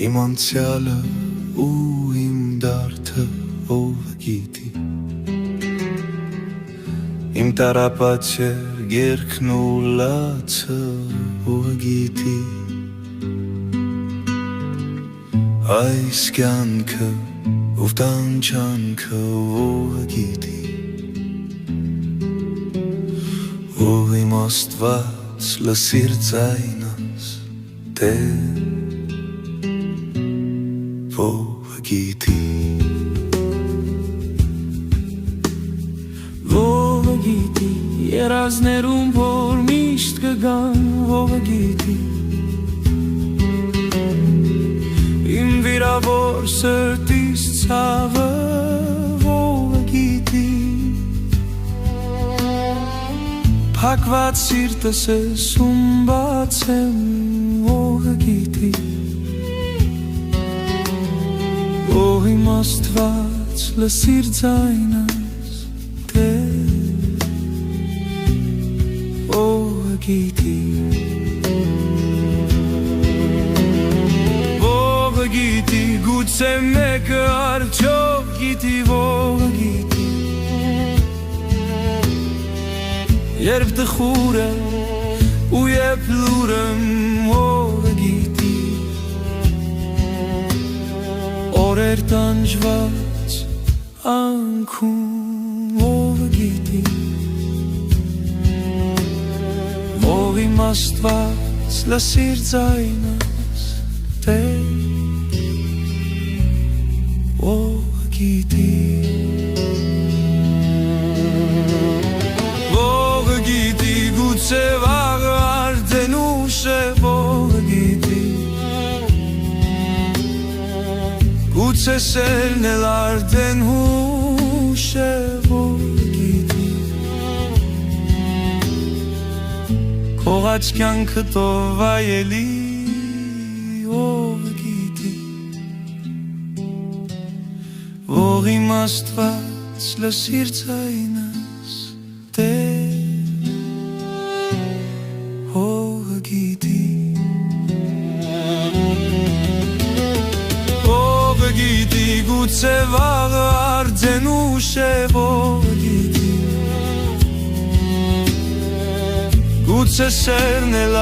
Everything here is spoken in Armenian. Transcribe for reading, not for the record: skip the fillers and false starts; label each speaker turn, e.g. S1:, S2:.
S1: Իմ անցյալը ու իմ դարդը ով գիտի Իմ տարապատեր գերքն ու լացը ով գիտի Այս կյանքը ու տանջանքը ով գիտի Ով իմ Աստված լսիր ձայնս Տեր ով գիտի
S2: Ով գիտի երազներում որ միշտ կգան ով գիտի Իմ վիրավոր սրտիս ցավը ով գիտի Փակված սիրտս ում բացեմ ով գիտի Ով իմ Աստված լսիր ձայնս Տեր ով գիտի Ով գիտի գուցե մեկը արդյոք գիտի ով գիտի Երբ տխուր եմ ու երբ լուր եմ ով գիտի Օրեր տանջված անքում ով գիտի Ով իմ Աստված լսիր ձայնս Տեր ով գիտի Ով գիտի գուցե վաղը արդեն ուշ է ով գիտի Գուցե սերն էլ արդեն հուշ է ով գիտի Քողաց կյանքդ ով այելի ով գիտի Ող իմ Աստված լսիր ձայնս Տեր ով գիտի Գիտի գուցե վաղը արդեն ուշ է ով գիտի Գուցե սերն էլ